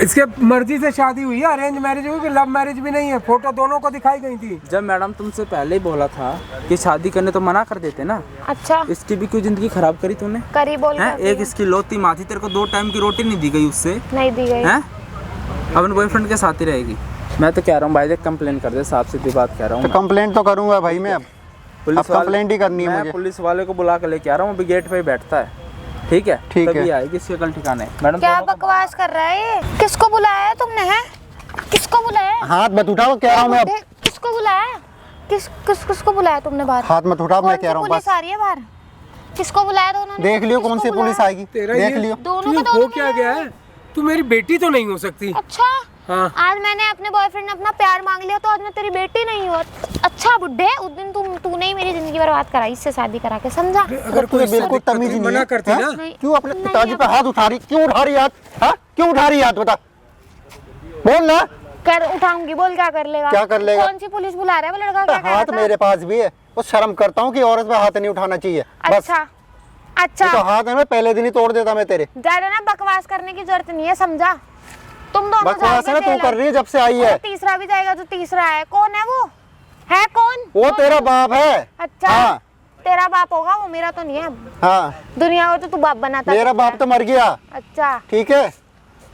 इसके मर्जी से शादी हुई है, अरेंज मैरिज हुई, लव मैरिज भी नहीं है। फोटो दोनों को दिखाई गई थी। जब मैडम तुमसे पहले ही बोला था कि शादी करने तो मना कर देते ना, अच्छा इसकी भी क्यों जिंदगी खराब करी तूने? करी बोल हैं? क्या एक किया? इसकी लौती माँ थी, तेरे को 2 टाइम की रोटी नहीं दी गई उससे। नहीं दी गई। हैं? अपने बॉयफ्रेंड के साथ ही रहेगी। मैं तो कह रहा हूँ भाई देख, कंप्लेन कर दे, साफ सीधी बात कह रहा हूँ। तो कंप्लेंट तो करूंगा भाई मैं अब पुलिस कंप्लेंट ही करनी है मैं मुझे। पुलिस वाले को बुला के लेके आ रहा हूँ, अभी गेट पे ही बैठता है। ठीक है? ठीक तभी है। आएगी इसके कल ठिकाने। मैडम क्या दोनों को- बकवास कर रहा है ये? किसको बुलाया है तुमने? है किसको बुलाया है? हाथ मत उठाओ, कह रहा हूँ मैं अब। किसको बुलाया? किसको बुलाया तुमने बाहर? हाथ मत उठाओ, मैं कौन कह सी रहा हूँ पुलिस बस। आ रही है बाहर? किसको बुलाया था उन्होंने? देख लियो कौन सी किसको पुलिस बुलाया? आएगी, तेरा देख ये लियो। दोनों तुझे के हो दोनों क्या में- गया है? तू मेरी बेटी तो नहीं हो सकती। अच्छा हाँ। आज मैंने अपने बॉयफ्रेंड ने अपना प्यार मांग लिया तो आज मैं तेरी बेटी नहीं हूँ। अच्छा बुड्ढे, उस दिन तूने ही मेरी जिंदगी बर्बाद कराई इससे शादी करा के, समझा? अगर तुझे बिल्कुल तमीज नहीं मना है, करती हैं? ना। नहीं, क्यों अपने नहीं, पिताजी अब- पे हाथ उठा रही? क्यों उठा रही हाथ? हाँ? क्यों उठा रही हाथ? बता, बोल ना। कर उठाऊंगी, बोल क्या कर लेगा? क्या कर लेगा? कौन सी पुलिस बुला रहा है वो लड़का? क्या कह रहा हाथ था? मेरे पास भी है, वो शर्म करता हूँ कि औरत पे हाथ नहीं उठाना चाहिए। बस अच्छा अच्छा ये तो हाथ है, मैं पहले दिन ही तोड़ देता मैं तेरे। ज्यादा ना बकवास करने की जरूरत नहीं है, समझा? तुम दोनों बकवास है ना जाओगे तू जेल। कर रही है जब से आई है। और तीसरा भी जाएगा जो तीसरा है। कौन है वो? है कौन? वो तेरा बाप है। अच्छा हाँ तेरा बाप होगा वो, मेरा तो नहीं है। हाँ, दुनिया को तो तू बाप बनाता मेरा फिरता बाप है। तो मर गया। अच्छा ठीक है,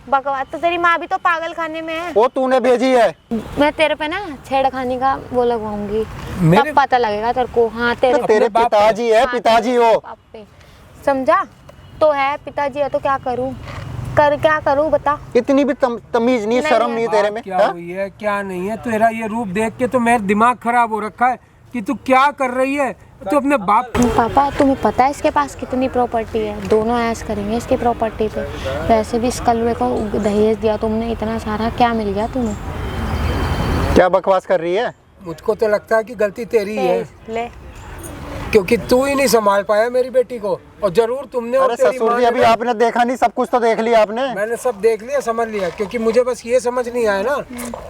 बकवास। तो तेरी माँ भी तो पागल खाने में है। वो तूने भेजी है। मैं तेरे पे ना छेड़खानी का वो लगवाऊंगी, मेरे- तब पता लगेगा तेरे को। हाँ तेरे तो तेरे बाप पे। पिताजी है, हाँ, पिताजी तेरे हो। बाप पे। समझा? तो है पिताजी है तो क्या करूं? क्या करूं बता? इतनी भी तमीज नहीं है, नहीं शर्म है। नहीं है तेरे में। क्या हाँ? हुई है क्या नहीं है? तेरा ये रूप देख के तो मेरा दिमाग खराब हो रखा है कि तू क्या कर रही है। तू अपने बाप पापा तुम्हें पता है इसके पास कितनी प्रॉपर्टी है? दोनों ऐश करेंगे इसकी प्रॉपर्टी पे। वैसे भी इस कलवे को दहेज दिया तुमने इतना सारा, क्या मिल गया तुम्हें? क्या बकवास कर रही है? मुझको तो लगता है कि गलती तेरी है। ले क्योंकि तू ही नहीं संभाल पाया मेरी बेटी को, और जरूर तुमने और अरे तेरी ससुर माँ जी ने अभी आपने देखा नहीं, सब कुछ तो देख लिया आपने। मैंने सब देख लिया, समझ लिया, क्योंकि मुझे बस ये समझ नहीं आया ना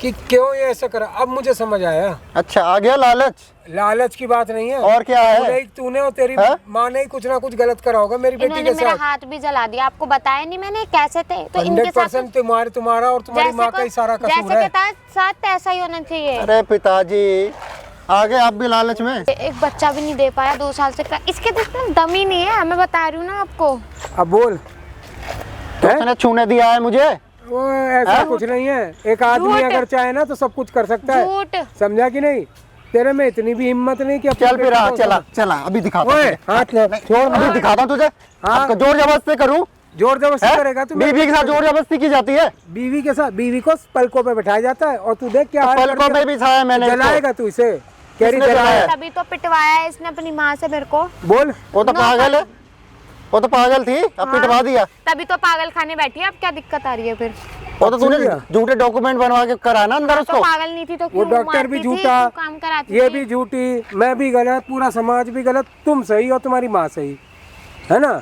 कि क्यों ये ऐसा करा। अब मुझे समझ आया। अच्छा आ गया लालच। लालच की बात नहीं है, और क्या है? तूने और तेरी है? माँ ने ही कुछ ना कुछ गलत करा होगा मेरी बेटी इन्होंने के मेरा साथ। हाथ भी जला दिया, आपको बताया नहीं मैंने कैसे थे, तो इनके साथ 100% तुम्हारा और तुम्हारी माँ का ही सारा कसूर जैसे है। के साथ ऐसा ही होना चाहिए। अरे पिताजी आ गए आप भी लालच में। एक बच्चा भी नहीं दे पाया 2 साल से, इसके तो इतना दम ही नहीं है, मैं बता रही हूँ ना आपको। अब बोल, तो उसने छूने दिया है मुझे। वो ऐसा कुछ नहीं है, एक आदमी झूठ। अगर चाहे ना तो सब कुछ कर सकता है, झूठ। समझा कि नहीं? तेरे में इतनी भी हिम्मत नहीं कि अपनी चल फिर बेटी हाँ, को- चला चला अभी दिखाता हूँ ओए, तुझे। हाथ ले, छोड़ अभी मत। दिखाता हूँ तुझे। हाँ। आपको जोर जबरदस्ती करूँ? जोर जबरदस्ती करेगा तू मेरी बीवी के साथ जोर जबरदस्ती की जाती है। बीवी के साथ, बीवी को पलकों पे बैठाया जाता है, और तू देख क्या हाल पलकों करके पे बिछाया मैंने इसको। जलाएगा तू इसे, कह रही किसने जलाया। जलाया? तभी तो पिटवाया है इसने अपनी माँ से मेरे को। बोल, वो तो पागल है, वो तो पागल थी, अब पिटवा दिया। तभी तो पागल खाने बैठी है, अब क्या दिक्कत आ रही है फिर? वो तो तूने सुन लिया? झूठे डॉक्यूमेंट बनवा के करा ना अंदर तो उसको। पागल नहीं थी तो वो क्यों डॉक्टर भी मारती थी, झूठा, क्यों काम कराती ये थी? भी झूठी, मैं भी गलत, पूरा समाज भी गलत, तुम सही और तुम्हारी माँ सही है ना।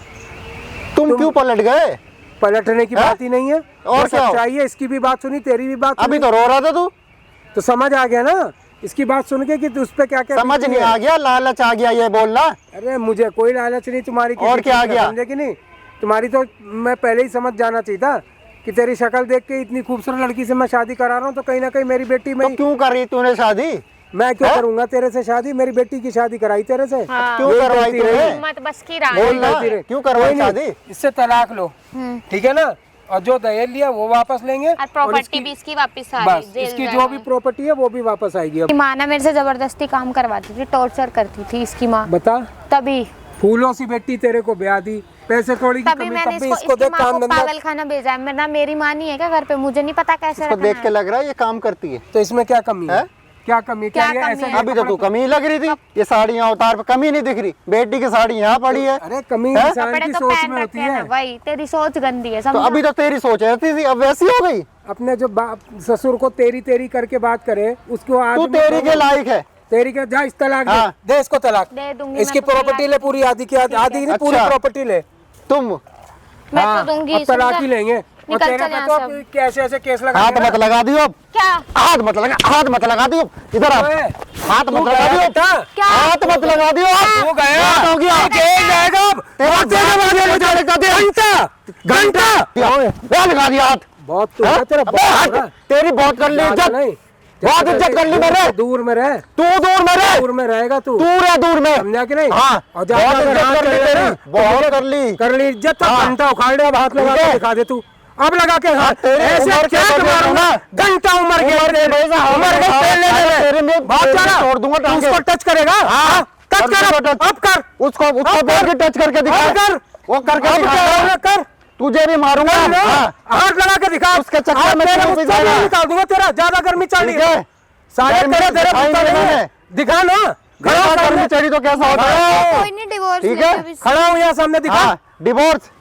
तुम क्यों पलट गए? पलटने की बात ही नहीं है, और और क्या हो? सच्चाई है। इसकी भी बात सुनी, तेरी भी बात अभी सुनी, तो रो रहा था तू, तो समझ आ गया ना इसकी बात सुन के कि उस पे क्या क्या समझ बीती नहीं है। आ गया, लालच आ गया ये बोलना। अरे मुझे कोई लालच नहीं तुम्हारी किसी और क्या चीज़ आ का, गया? समझे कि नहीं? तुम्हारी तो मैं पहले ही समझ जाना चाहिए था कि तेरी शक्ल देख के इतनी खूबसूरत लड़की से मैं शादी करा रहा हूँ, तो कहीं ना कहीं मेरी बेटी में तो क्यों कर रही तूने शादी? मैं क्यों करूंगा तेरे से शादी? मेरी बेटी की शादी कराई तेरे से। हाँ। क्यों यही करवाई गलती तूने? रही। हिम्मत बस की रानी। बोल ना, गलती रही। क्यों करवाई कोई नहीं, शादी? इससे तलाक लो, ठीक है ना, और जो दहेज लिया वो वापस लेंगे, और प्रॉपर्टी भी इसकी वापस आ बस रही, इसकी जो भी प्रॉपर्टी है वो भी वापस आएगी। अब माँ ना मेरे से जबरदस्ती काम करवाती थी, टॉर्चर करती थी इसकी माँ। बता, तभी फूलों सी बेटी तेरे को ब्याह दी, पैसे थोड़ी की तभी कमी, मैंने तब भी इसको इसको इसकी देख माँ काम को धंधा। पागल खाना भेजा है। मेरा मेरी माँ नहीं है क्या घर पे? मुझे नहीं पता कैसे इसको रखना देख के है। लग रहा है ये काम करती है। तो इसमें क्या कमी है? हैं? क्या कमी? क्या ये कमी ऐसे है? अभी तो तू कमी लग रही थी, ये साड़ियाँ उतार पे कमी नहीं दिख रही, बेटी की साड़ी यहाँ पड़ी है। अरे कमी हैं? इंसान कपड़े की तो सोच पहन में होती रखे हैं है। ना, वही तेरी सोच गंदी है, तो समझा? अभी तो तेरी सोच ऐसी थी, अब वैसी हो गई। अपने जो ससुर को तेरी तेरी करके बात करे उसको आज तू तेरी के लायक है। तेरी के जा, इस तलाक हाँ। दे इसको तलाक, दे दूंगी इसकी मैं तो प्रॉपर्टी तलाक। ले पूरी, आधी की आधी नहीं, पूरी अच्छा। प्रॉपर्टी ले। तुम मैं हाँ, तो दूंगी, अब तलाक समझा? ही लेंगे। और निकल तेरे चल पे यहाँ तो से अब अब। कैसे ऐसे केस लगा हाथ मत लगा दियो अब, क्या? हाथ मत लगा दियो, इधर आ, ओए, हाथ तू मत लगा गया दियो, बेटा? क्या? हाथ मत लगा दियो। तू गया? बहुत हो गया, जेल जाएगा अब। तेरा बहुत तेरे बाप बाद जेल मुझे जाएगा, घंटा क्या लगा दिया हाथ? बहुत तू हैं? तेरा अबे बहुत हट, हो रहा है। तेरी बहुत कर ली ज्यादा इज्जत, नहीं, बहुत इज्जत कर ली मैंने। दूर में रह, तू दूर में रह, दूर में रहेगा तू, दूर है दूर में, समझा कि नहीं? हाँ, और बहुत ज्यादा अगर इज्जत हाथ कर ली चलेगा तेरी, ना, तो बहुत मुझे कर ली। कर ली इज्जत, तो हाँ। घंटा उखाड़ दे, अब हाथ लगा ठीक के है। दिखा दे तू, अब लगा के हाथ, तेरी ऐसे उम्र के चेक तो मारूंगा, देखो घंटा उम्र के उम्र के भाई साहब, उम्र के हाँ, तेल ले ले तेरे में बात तेरे करा, छोड़ दूंगा तू टांगे। उसको टच करेगा, हाँ, टच कर, कर, उसको touch। अब कर, उसको अब बोल के टच करके दिखा, अब कर, वो करके अब दिखा, कर, तुझे भी मारूंगा। हाँ, हाथ लगा के दिखा, उसके चक्कर आज में तेरे तू भी उसको जाएगा। भी निकाल दूंगा तेरा, ज्यादा गर्मी चढ़ रही ठीक है, साले गर्मी तेरे तेरे दिखाई पूछता नहीं नहीं है। मैंने। दिखा ना, खड़ा खड़ा हो गर्मी सामने। चढ़ी तो कैसा होता खड़ा है? हो। कोई नहीं, डिवोर्स ठीक ले है? लो अभी। खड़ा हूँ यहाँ सामने, दिखा, हाँ, डिवोर्स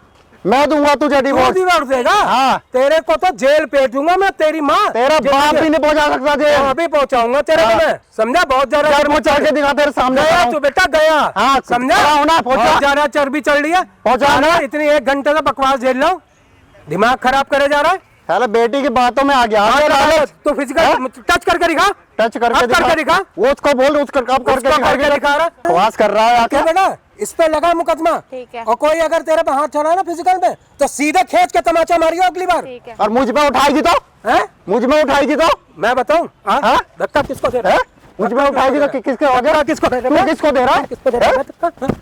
मैं दूंगा तुझे, डिवोर्स डिवोर्स देगा, हाँ। तेरे को तो जेल भेजूंगा मैं, तेरी माँ, तेरा बाप भी नहीं पहुंचा सकता जेल। अभी पहुंचाऊंगा तेरे को हाँ। मैं, समझा? बहुत ज्यादा चल गर्मी वो चढ़ के दिखा तेरे सामने गया खड़ा हूं। तू बेटा, गया, हाँ, समझा? खड़ा होना, पहुंचा। बहुत ज्यादा चर्बी चढ़ रही है, पहुंचा ना। इतनी 1 घंटे से बकवास झेल लो, दिमाग खराब करे जा रहा है। साला बेटी की बातों में आ गया, आगे लालच। तू फिजिकल टच करके दिखा, टच अब करके करके दिखा, वो उसको बोल, उसको कब करके उसको करके दिखा रहा। बकवास कर रहा है आके। क्या बेटा, इस पे लगा मुकदमा, ठीक है। और कोई अगर तेरे पे हाथ चढ़ा ना फिजिकल में, तो सीधे खींच के तमाचा मारियो अगली बार, ठीक है। और मुझ में उठाएगी तो, हैं? मुझ में उठाएगी तो, मैं बताऊं? हाँ? हाँ? धक्का किसको दे रहा है? है? मुझ में उठाएगी तो किसके हो गया? किसको दे तू रहा है? किसको दे रहा है? किसको दे रहा है? हैं?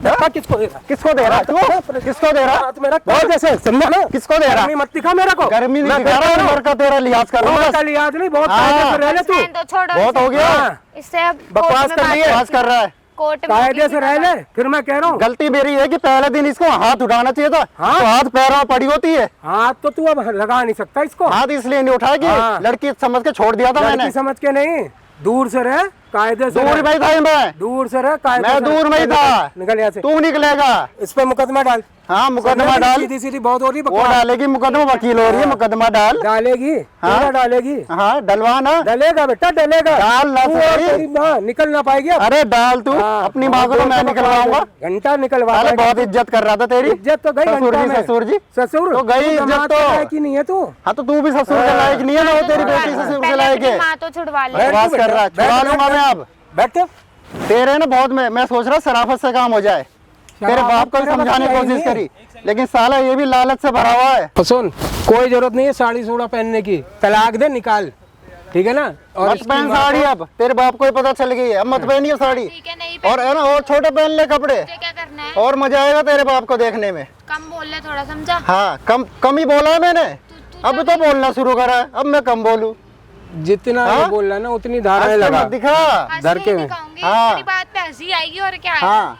धक्का किसको दे रहा है? किसको दे रहा है तू? किसको दे रहा है? हाथ मेरा बहुत ऐसे समझा ना, किसको दे रहा गर्मी है? मत दिखा मेरे को, गर्मी नहीं मैं दिखा रहा, बेटा उम्र का तेरा लिहाज कर रहा उम्र हूँ का बस। लिहाज नहीं, बहुत हाँ। कायदे से रह ले तू, रहने दो, छोड़ो बहुत इसे। हो गया। हाँ। इससे अब बकवास कोर्ट में कर रही बात है। बकवास कर रहा है। कोर्ट में कायदे से वकील रह से ले, फिर मैं कह रहा हूँ। गलती मेरी है कि पहले दिन इसको हाथ उठाना चाहिए था, हाँ? तो हाथ पैरों में पड़ी होती है। हाथ तो तू अब लगा नहीं सकता इसको, हाथ इसलिए नहीं उठाया कि हाँ। लड़की समझ के छोड़ दिया था लड़की मैंने। समझ के नहीं, दूर से रह, कायदे से दूर में था मैं, दूर से रह, कायदे मैं से दूर में ही था। निकल यहाँ से। तू निकलेगा, इस पे मुकदमा डाल। हाँ मुकदमा डाल। सीधी सीधी बहुत हो रही है वो बकवास। डालेगी मुकदमा, वकील हो रही है, मुकदमा डाल। डालेगी? हाँ? पूरा डालेगी? हाँ डलवा ना। डलेगा बेटा, डलेगा। डाल ना तू और सही। तेरी माँ निकल ना पाएगी अब। अरे डाल तू, हाँ, अपनी माँ को तो मैं निकलवाऊंगा। घंटा निकलवा। अरे बहुत इज्जत कर रहा था तेरी। इज्जत तो गई ससुर घंटा जी, में। ससुर जी। ससुर तो गई तू इज्जत दामाद तो। के लायक ही नहीं है तू। हाँ तो तू भी ससुर के लायक नहीं है ना, वो तेरी बेटी ससुर के पहले लायक अपनी है। माँ तो छुड़वा ले। बैठ बकवास तू कर बेटा, रहा है, बैठ, छुड़ा बैठ, लूंगा मैं अब। बैठ के। तेरे ना बहुत मैं सोच रहा शराफत से काम हो जाए। तेरे बाप को भी समझाने की कोशिश करी, लेकिन साला ये भी लालच से भरा हुआ है। तो सुन, कोई जरूरत नहीं है साड़ी सूड़ा पहनने की, तलाक दे, निकाल, ठीक है ना। और मत पहन साड़ी अब, तेरे बाप को ही पता चल गई है, अब मत पहनियो साड़ी। ठीक है, नहीं और है ना, और छोटे पहन ले कपड़े, मुझे क्या करना है? और मजा आएगा तेरे बाप को देखने में। कम बोल ले थोड़ा, समझा? हाँ कम ही बोला है मैंने, अब तो बोलना शुरू करा है, अब मैं कम बोलूं। जितना हाँ? ये बोल रहा है ना उतनी धाराएं हंस के लगा। मत दिखा। डर के में। दिखाऊंगी, हाँ। तेरी बात पे हंसी आएगी और क्या है? हाँ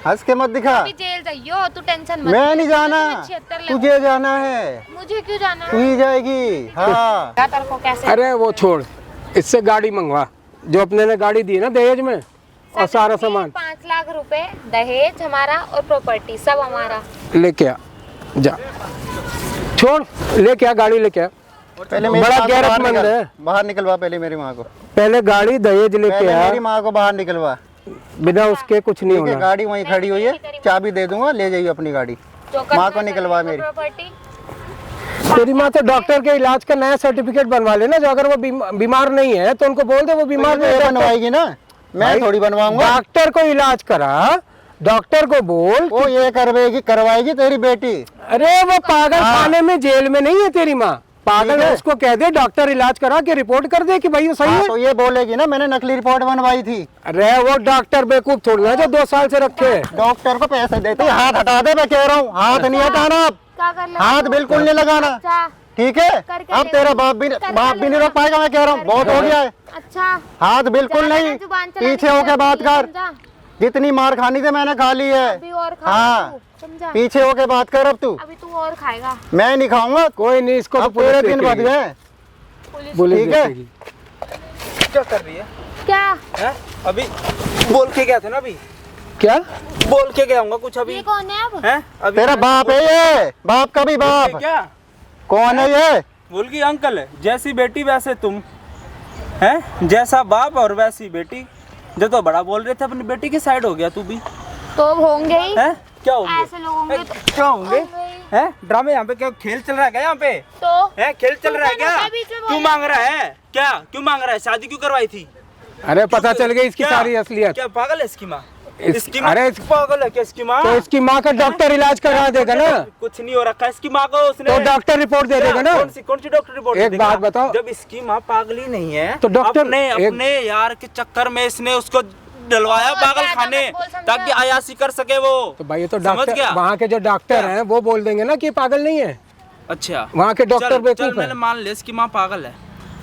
हंस के मत दिखा। अभी जेल जाइयो, तू टेंशन मत। मैं नहीं जाना, 76 ले। तुझे जाना है। मुझे क्यों जाना तू है? ही जाएगी। हाँ क्या तेरे को कैसे? अरे वो छोड़, इससे गाड़ी मंगवा जो अपने ने गाड़ी दी ना दहेज में, और सारा सामान 5 लाख रुपए दहेज हमारा और प्रॉपर्टी सब हमारा। लेके आ, जा छोड़, लेके आ गाड़ी, लेके आ। पहले मेरी बड़ा माँ को बाहर गैरतमंद निकल- है। बाहर निकलवा पहले मेरी माँ को, पहले गाड़ी दहेज लेके पहले आ, मेरी माँ को बाहर निकलवा। बिना उसके कुछ नहीं ठीक है, होना। गाड़ी वहीं खड़ी हुई है, चाबी दे दूंगा, ले जाइए अपनी गाड़ी। जो करना माँ को है निकलवा करेगा मेरी। प्रॉपर्टी। तेरी माँ तो डॉक्टर के इलाज का नया सर्टिफिकेट बनवा लेना, जो अगर वो बीमार नहीं है तो उनको बोल दे वो बीमार नहीं ये है। बनवाएगी ना, मैं थोड़ी बनवाऊंगा। डॉक्टर को इलाज करा, डॉक्टर को बोल। वो ये करवाएगी तेरी बेटी। अरे वो पागल हाँ। खाने में जेल में नहीं है तेरी माँ, पागल ठीक है, है। उसको कह दे डॉक्टर इलाज करा के रिपोर्ट कर दे कि भाई वो सही हाँ, है। तो ये बोलेगी ना मैंने नकली रिपोर्ट बनवाई थी। अरे वो डॉक्टर बेवकूफ थोड़ी है जो 2 साल से रखे है। डॉक्टर को पैसे देते, हाथ हटा दे, मैं कह रहा हूँ, हाथ नहीं हटाना अब, क्या कर ले? हाथ बिल्कुल नहीं लगाना, अच्छा ठीक है। करके अब ले। तेरा बाप भी नहीं रोक पाएगा, मैं कह रहा हूँ, बहुत हो गया है। अच्छा, हाथ बिल्कुल ज्यादा नहीं, ना जुबान चलाने पीछे की होके जरूरत बात नहीं है, कर। समझा? जितनी मार खानी थी मैंने खा ली है, अभी और खा हाँ। तू, समझा? पीछे होके बात कर अब तू। अभी तू और खाएगा। मैं नहीं खाऊंगा, कोई नहीं, इसको तो अब तेरे दिन बच देखेगी। गए। पुलिस ठीक है। देखेगी। क्या कर रही है? क्या? हैं? अभी बोल के गया था ना, अभी क्या बोल के गया हूँ कुछ अभी। ये कौन है अब? हैं? अभी तेरा बाप है ये, बाप का भी बाप। क्या कौन है ये? बोल की अंकल है, जैसी बेटी वैसे तुम, हैं? जैसा बाप और वैसी बेटी। जब तो बड़ा बोल रहे थे अपनी बेटी की साइड हो गया तू भी, तो अब होंगे ही, हैं? क्या होंगे? ऐसे लोग होंगे तो क्या होंगे? हैं? ड्रामे यहाँ पे क्या खेल चल रहा है क्या यहाँ पे? तो है खेल चल तू रहा है क्या क्या? बीच में क्यों बोला? मांग रहा है? क्या क्यों मांग रहा है? शादी क्यों करवाई थी? अरे पता चल गई इसकी क्या? सारी असलियत। क्या पागल है इसकी माँ? इस- इसकी माँ अरे पागल है क्या इसकी माँ? तो इसकी माँ का डॉक्टर इलाज करा देगा ना, कुछ नहीं हो रखा इसकी माँ को, उसने तो डॉक्टर रिपोर्ट दे देगा ना। कौन सी डॉक्टर रिपोर्ट एक दे देगा? बात बताओ। जब इसकी माँ पागल ही नहीं है तो डॉक्टर अपने यार के चक्कर में इसने उसको डलवाया और पागल ज्यादा खाने, मत बोल, समझा? ताकि अयासी कर सके वो। तो भाई ये तो समझ डॉक्टर, गया? वहाँ के जो डॉक्टर हैं वो बोल देंगे ना कि ये पागल नहीं है। अच्छा वहाँ के डॉक्टर चल बेवकूफ मैंने है। मान लिया इसकी माँ पागल है,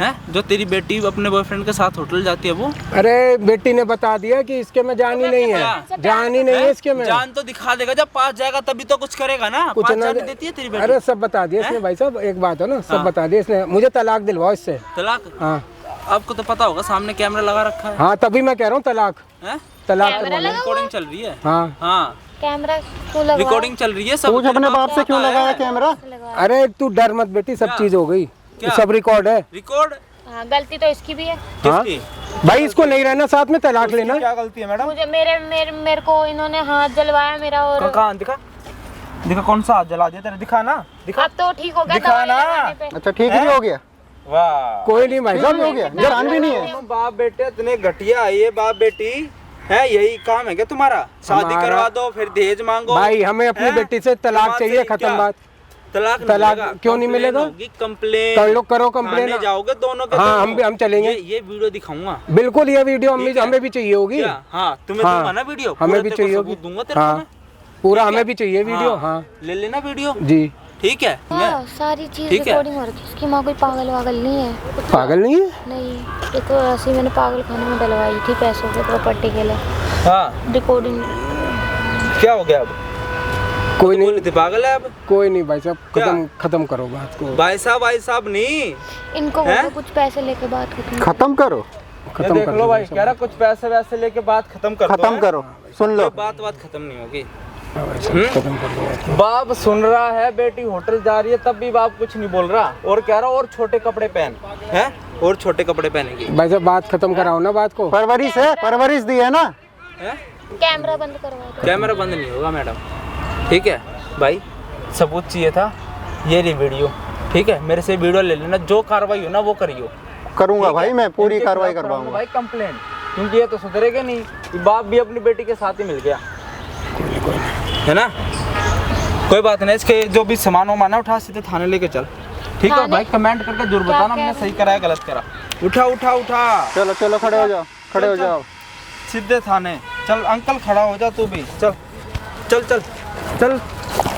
हैं? जो तेरी बेटी अपने बॉयफ्रेंड के साथ होटल जाती है वो, अरे बेटी ने बता दिया कि इसके में जान ही नहीं है, जान ही नहीं है इसके में। जान तो दिखा देगा, जब पास जाएगा तभी तो कुछ करेगा ना। कुछ पास ना जाने देती है तेरी बेटी? अरे सब बता दिया इसने भाई साहब, एक बात है ना, सब हाँ। बता दिया इसने, मुझे तलाक दिलवाओ इससे। तलाक? हाँ आपको तो पता होगा सामने कैमरा लगा रखा है, हाँ, तभी मैं कह रहा हूँ तलाक, हैं? तलाक कैमरा करवा लो। लगा हुआ रिकॉर्डिंग चल रही है। हाँ हाँ कैमरा क्यों लगा? रिकॉर्डिंग चल रही है सब। पूछ अपने बाप से क्यों पता है? लगाया कैमरा? अरे तू डर मत बेटी, सब क्या? चीज हो गई, क्या? सब रिकॉर्ड है। रिकॉर्ड हाँ, गलती तो इसकी भी है। हाँ? किसकी? भाई इसको नहीं रहना साथ में, तलाक लेना। क्या गलती है मैडम? मुझे मेरे को इन्होंने हाथ जलवाया मेरा, और कहाँ दिखा? दिखा कौन सा हाथ जला दिया तेरा? दिखा ना, दिखा। अब तो ठीक हो गया दिखा दवाई ना। लगाने पे। अच्छा ठीक ही हो गया, वाह, कोई नहीं भाई ठीक ही साहब, हो गया, जान भी नहीं है। बाप बेटे इतने घटिया है ये बाप बेटी है, यही काम है क्या तुम्हारा? शादी हमारा- करवा दो फिर दहेज मांगो। भाई हमें अपनी हैं? बेटी से तलाक समाज चाहिए, से खत्म क्या? बात। तलाक तलाक मिलेगा। क्यों नहीं कंप्लेन मिलेगा? होगी, कंप्लेन कर लो, करो कंप्लेन। थाने जाओगे दोनों के हाँ, दोनों। हम चलेंगे। ये वीडियो दिखाऊंगा। बिल्कुल, ये वीडियो ठीक है। हमें भी चाहिए होगी। क्या? हाँ तुम्हें हाँ, दूंगा ना वीडियो, हमें पूरा भी तेरे को चाहिए सबूत होगी। दूंगा तेरे को हाँ, मैं। पूरा ठीक है? हमें भी चाहिए वीडियो। हाँ ले लेना वीडियो, जी, ठीक है। हाँ, सारी चीज ठीक है। रिकॉर्डिंग हो रखी है। इसकी माँ कोई पागल वागल नहीं है। पागल नहीं है। नहीं, ये तो ऐसे मैंने पागल खाने में डलवाई थी पैसों के, प्रॉपर्टी के लिए। हाँ रिकॉर्डिंग क्या हो गया अब? कोई नहीं, बोली थी पागल है अब? कोई नहीं भाई साहब, क्या? खत्म करो बात को। भाई साहब नहीं, इनको हैं? बोलो कुछ पैसे लेके बात खत्म। खत्म करो, खत्म देख कर लो दो भाई, सब। कह रहा कुछ पैसे वैसे लेके बात खत्म कर दो, खत्म हैं? करो, सुन लो। कोई बात खत्म नहीं होगी। हाँ भाई साहब, खत्म कर दो भाई। बाप सुन रहा है, बेटी होटल जा रही है तब भी बाप कुछ नहीं बोल रहा, और कह रहा और छोटे कपड़े पहन, हैं और छोटे कपड़े पहनेगी, भाई साहब बात खत्म कराओ ना बात को। परवरिश है, परवरिश दी है ना। हैं? कैमरा बंद करवा दो। कैमरा बंद नहीं होगा मैडम, ठीक है भाई, सबूत चाहिए था, ये रही वीडियो, ठीक है, मेरे से वीडियो ले लेना, जो कार्रवाई हो ना वो करियो। करूंगा ठीक भाई, है? मैं पूरी इनके कार्रवाई खिलाफ करवाऊंगा भाई कंप्लेन, क्योंकि ये तो सुधरेगा नहीं, ये बाप भी अपनी बेटी के साथ ही मिल गया, है ना। कोई बात नहीं, इसके जो भी सामान वामान है उठा सीधे थाने लेके चल, ठीक है थाने? भाई, कमेंट करके जरूर क्या बताना कह मैंने रहे सही करा है गलत करा। उठा उठा उठा, चलो चलो, खड़े हो जाओ, खड़े हो जाओ। सीधे थाने चल, अंकल खड़ा हो जा तू भी, चल चल चल चल।